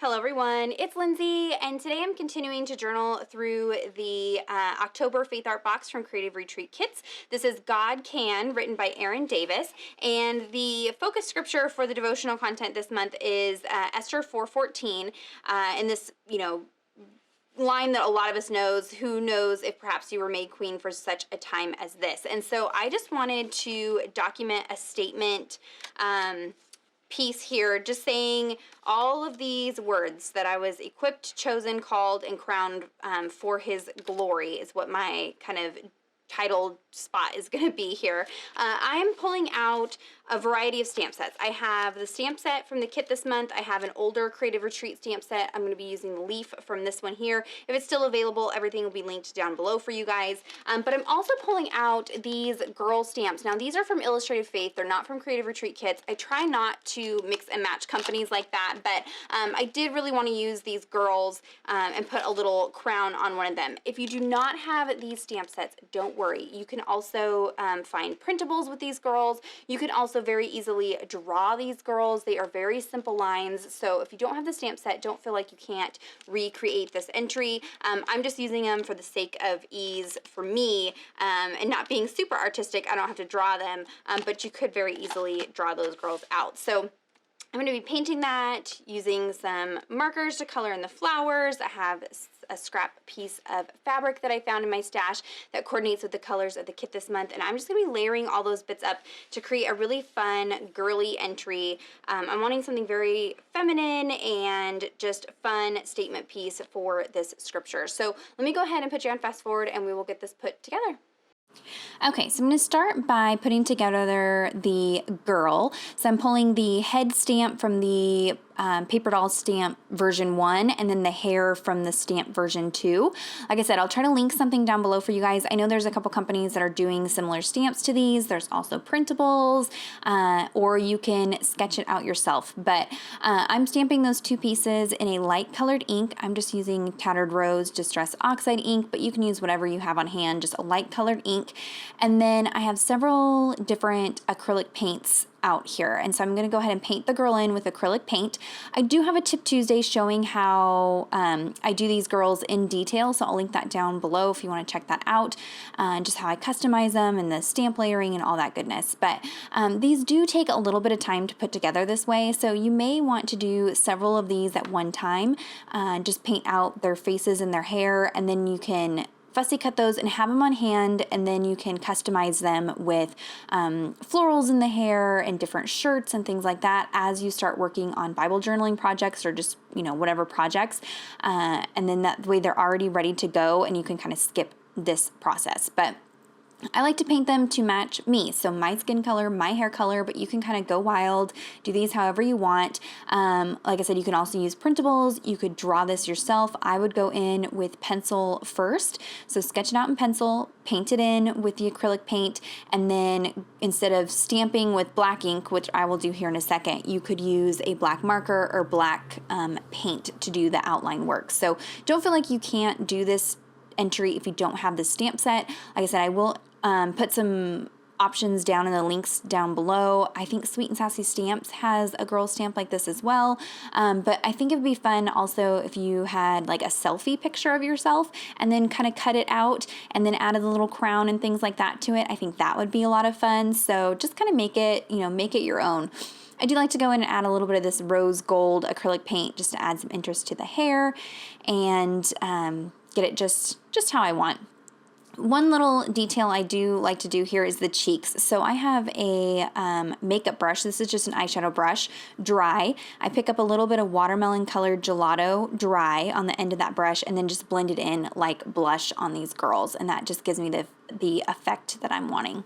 Hello everyone, it's Lindsay, and today I'm continuing to journal through the October Faith Art Box from Creative Retreat Kits. This is God Can, written by Aaron Davis, and the focus scripture for the devotional content this month is Esther 4:14, and this, line that a lot of us knows, who knows if perhaps you were made queen for such a time as this. And so I just wanted to document a statement piece here, just saying all of these words that I was equipped, chosen, called, and crowned for his glory is what my kind of titled spot is going to be here. I am pulling out a variety of stamp sets. I have the stamp set from the kit this month. I have an older Creative Retreat stamp set. I'm going to be using the leaf from this one here. If it's still available, everything will be linked down below for you guys. But I'm also pulling out these girl stamps. Now, these are from Illustrated Faith. They're not from Creative Retreat Kits. I try not to mix and match companies like that, but I did really want to use these girls and put a little crown on one of them. If you do not have these stamp sets, don't worry. You can also find printables with these girls. You can also very easily draw these girls. They are very simple lines, so if you don't have the stamp set, don't feel like you can't recreate this entry. I'm just using them for the sake of ease for me, and not being super artistic. I don't have to draw them, but you could very easily draw those girls out. So I'm going to be painting that using some markers to color in the flowers. I have a scrap piece of fabric that I found in my stash that coordinates with the colors of the kit this month, and I'm just going to be layering all those bits up to create a really fun, girly entry. I'm wanting something very feminine and just fun statement piece for this scripture. So let me go ahead and put you on fast forward and we will get this put together. Okay, so I'm going to start by putting together the girl. So I'm pulling the head stamp from the paper doll stamp version 1 and then the hair from the stamp version 2. Like I said, I'll try to link something down below for you guys. I know there's a couple companies that are doing similar stamps to these. There's also printables, or you can sketch it out yourself. But I'm stamping those two pieces in a light colored ink. I'm just using Tattered Rose Distress Oxide ink, but you can use whatever you have on hand, just a light colored ink. And then I have several different acrylic paints out here, and so I'm going to go ahead and paint the girl in with acrylic paint. I do have a Tip Tuesday showing how I do these girls in detail, so I'll link that down below if you want to check that out, just how I customize them and the stamp layering and all that goodness. But these do take a little bit of time to put together this way, so you may want to do several of these at one time. Just paint out their faces and their hair, and then you can fussy cut those and have them on hand, and then you can customize them with florals in the hair and different shirts and things like that as you start working on Bible journaling projects or just, whatever projects. And then that way they're already ready to go and you can kind of skip this process. But I like to paint them to match me, so my skin color, my hair color, but you can kind of go wild, do these however you want. Like I said, you can also use printables. You could draw this yourself. I would go in with pencil first, so sketch it out in pencil, paint it in with the acrylic paint, and then instead of stamping with black ink, which I will do here in a second, you could use a black marker or black paint to do the outline work. So don't feel like you can't do this entry if you don't have the stamp set. Like I said, I will put some options down in the links down below. I think Sweet and Sassy Stamps has a girl stamp like this as well. But I think it would be fun also if you had like a selfie picture of yourself and then kind of cut it out and then added a little crown and things like that to it. I think that would be a lot of fun. So just kind of make it your own. I do like to go in and add a little bit of this rose gold acrylic paint just to add some interest to the hair and get it just how I want. One little detail I do like to do here is the cheeks. So I have a makeup brush. This is just an eyeshadow brush, dry. I pick up a little bit of watermelon colored gelato dry on the end of that brush and then just blend it in like blush on these girls, and that just gives me the effect that I'm wanting.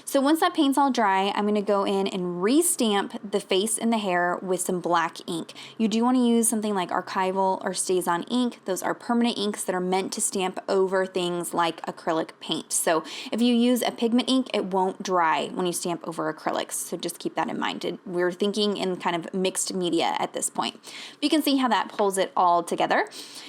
So once that paint's all dry, I'm going to go in and re-stamp the face and the hair with some black ink. You do want to use something like archival or StazOn ink. Those are permanent inks that are meant to stamp over things like acrylic paint. So if you use a pigment ink, it won't dry when you stamp over acrylics. So just keep that in mind. We're thinking in kind of mixed media at this point. But you can see how that pulls it all together.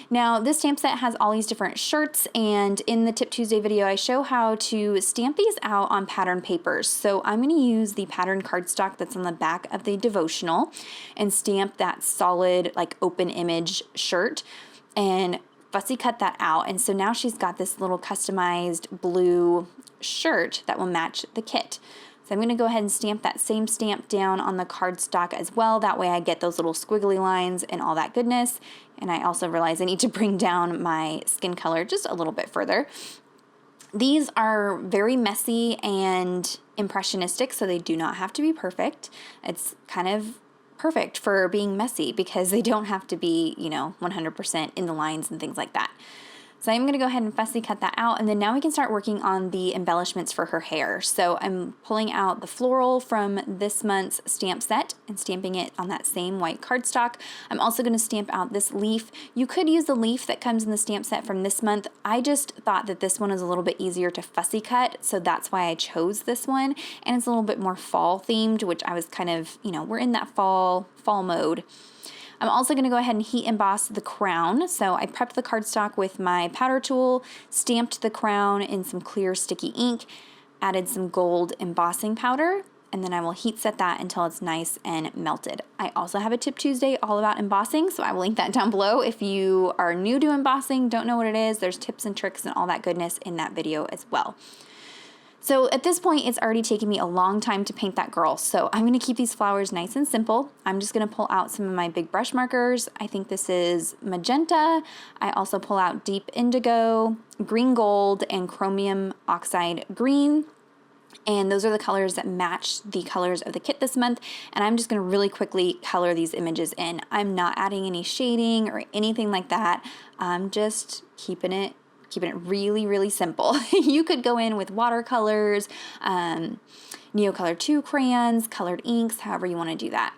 Now this stamp set has all these different shirts, and in the Tip Tuesday video, I show how to stamp these out on pattern paper papers. So I'm going to use the pattern cardstock that's on the back of the devotional and stamp that solid, like open image shirt and fussy cut that out. And so now she's got this little customized blue shirt that will match the kit. So I'm going to go ahead and stamp that same stamp down on the cardstock as well. That way I get those little squiggly lines and all that goodness. And I also realize I need to bring down my skin color just a little bit further. These are very messy and impressionistic, so they do not have to be perfect. It's kind of perfect for being messy because they don't have to be, 100% in the lines and things like that. So I'm going to go ahead and fussy cut that out, and then now we can start working on the embellishments for her hair. So I'm pulling out the floral from this month's stamp set and stamping it on that same white cardstock. I'm also going to stamp out this leaf. You could use the leaf that comes in the stamp set from this month. I just thought that this one is a little bit easier to fussy cut, so that's why I chose this one. And it's a little bit more fall themed, which I was kind of, we're in that fall mode. I'm also going to go ahead and heat emboss the crown. So I prepped the cardstock with my powder tool, stamped the crown in some clear sticky ink, added some gold embossing powder, and then I will heat set that until it's nice and melted. I also have a Tip Tuesday all about embossing, so I will link that down below. If you are new to embossing, don't know what it is, there's tips and tricks and all that goodness in that video as well. So at this point, it's already taken me a long time to paint that girl. So I'm going to keep these flowers nice and simple. I'm just going to pull out some of my big brush markers. I think this is magenta. I also pull out deep indigo, green gold, and chromium oxide green. And those are the colors that match the colors of the kit this month. And I'm just going to really quickly color these images in. I'm not adding any shading or anything like that. I'm just keeping it really, really simple. You could go in with watercolors, Neocolor 2 crayons, colored inks, however you want to do that.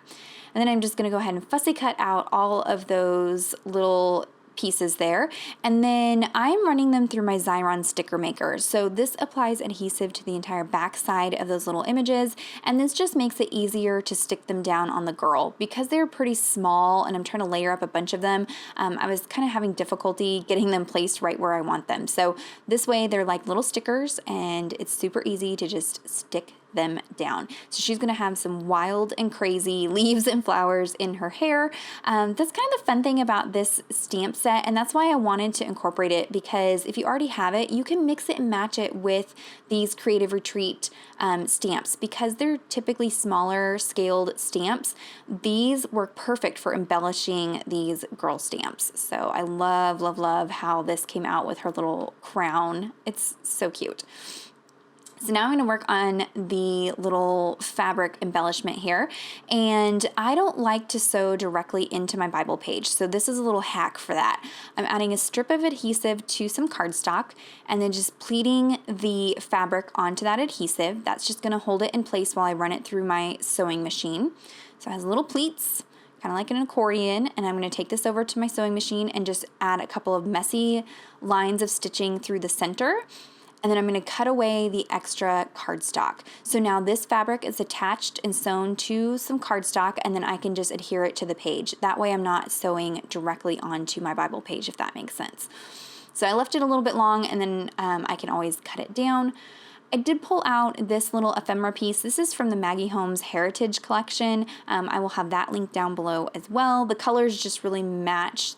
And then I'm just going to go ahead and fussy cut out all of those little pieces there. And then I'm running them through my Xyron sticker maker. So this applies adhesive to the entire back side of those little images. And this just makes it easier to stick them down on the girl. Because they're pretty small and I'm trying to layer up a bunch of them, I was kind of having difficulty getting them placed right where I want them. So this way they're like little stickers and it's super easy to just stick them down. So she's going to have some wild and crazy leaves and flowers in her hair. That's kind of the fun thing about this stamp set, and that's why I wanted to incorporate it, because if you already have it, you can mix it and match it with these Creative Retreat stamps, because they're typically smaller scaled stamps. These work perfect for embellishing these girl stamps. So I love, love, love how this came out with her little crown. It's so cute. So now I'm going to work on the little fabric embellishment here, and I don't like to sew directly into my Bible page, so this is a little hack for that. I'm adding a strip of adhesive to some cardstock and then just pleating the fabric onto that adhesive. That's just going to hold it in place while I run it through my sewing machine. So it has little pleats, kind of like an accordion, and I'm going to take this over to my sewing machine and just add a couple of messy lines of stitching through the center. And then I'm going to cut away the extra cardstock. So now this fabric is attached and sewn to some cardstock, and then I can just adhere it to the page. That way I'm not sewing directly onto my Bible page, if that makes sense. So I left it a little bit long, and then I can always cut it down. I did pull out this little ephemera piece. This is from the Maggie Holmes Heritage Collection. I will have that linked down below as well. The colors just really match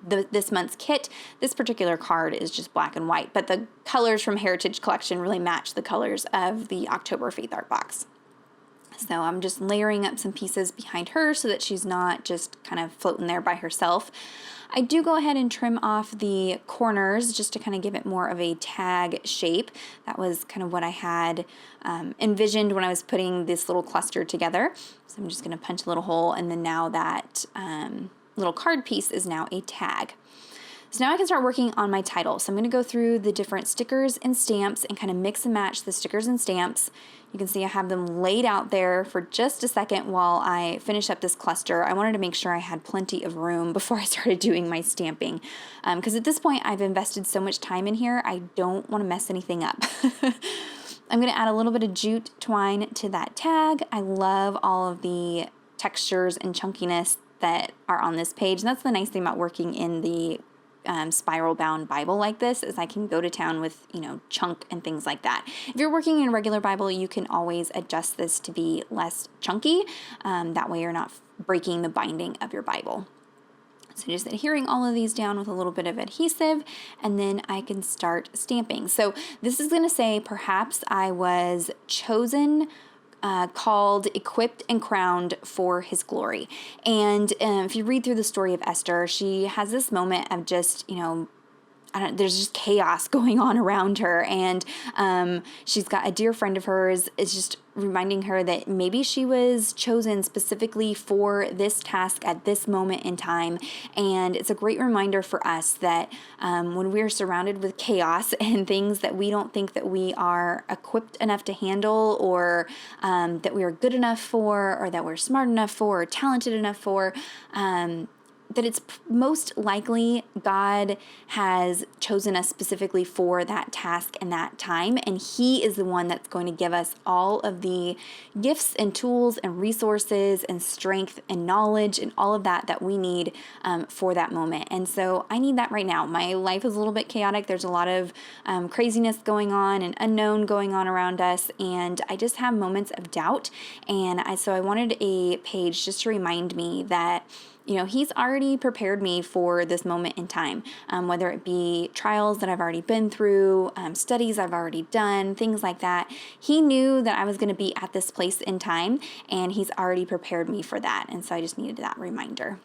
this month's kit. This particular card is just black and white, but the colors from Heritage Collection really match the colors of the October Faith Art box. So I'm just layering up some pieces behind her so that she's not just kind of floating there by herself. I do go ahead and trim off the corners just to kind of give it more of a tag shape. That was kind of what I had envisioned when I was putting this little cluster together. So I'm just going to punch a little hole, and then now that little card piece is now a tag. So now I can start working on my title. So I'm going to go through the different stickers and stamps and kind of mix and match the stickers and stamps. You can see I have them laid out there for just a second while I finish up this cluster. I wanted to make sure I had plenty of room before I started doing my stamping, because at this point I've invested so much time in here, I don't want to mess anything up. I'm going to add a little bit of jute twine to that tag. I love all of the textures and chunkiness that are on this page. And that's the nice thing about working in the spiral bound Bible like this is I can go to town with, chunk and things like that. If you're working in a regular Bible, you can always adjust this to be less chunky. That way you're not breaking the binding of your Bible. So just adhering all of these down with a little bit of adhesive, and then I can start stamping. So this is going to say, perhaps I was chosen, called, equipped, and crowned for his glory. And if you read through the story of Esther, she has this moment of just, there's just chaos going on around her. And she's got a dear friend of hers is just reminding her that maybe she was chosen specifically for this task at this moment in time. And it's a great reminder for us that when we're surrounded with chaos and things that we don't think that we are equipped enough to handle, or that we are good enough for, or that we're smart enough for, or talented enough for, that it's most likely God has chosen us specifically for that task and that time, and He is the one that's going to give us all of the gifts and tools and resources and strength and knowledge and all of that we need for that moment. And so I need that right now. My life is a little bit chaotic. There's a lot of craziness going on and unknown going on around us, and I just have moments of doubt. And so I wanted a page just to remind me that He's already prepared me for this moment in time, whether it be trials that I've already been through, studies I've already done, things like that. He knew that I was going to be at this place in time, and He's already prepared me for that. And so I just needed that reminder.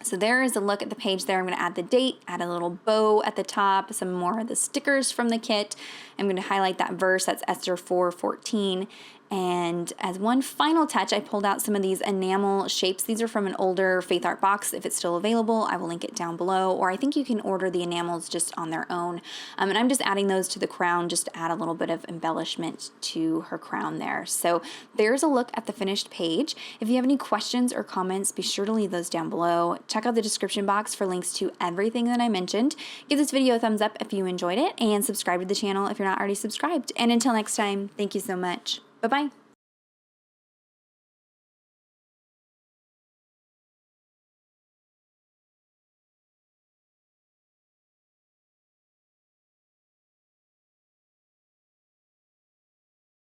So there is a look at the page there. I'm going to add the date, add a little bow at the top, some more of the stickers from the kit. I'm going to highlight that verse. That's Esther 4:14. And as one final touch, I pulled out some of these enamel shapes. These are from an older Faith Art box. If it's still available, I will link it down below. Or I think you can order the enamels just on their own. And I'm just adding those to the crown just to add a little bit of embellishment to her crown there. So there's a look at the finished page. If you have any questions or comments, be sure to leave those down below. Check out the description box for links to everything that I mentioned. Give this video a thumbs up if you enjoyed it, and subscribe to the channel if you're not already subscribed. And until next time, thank you so much. Bye-bye.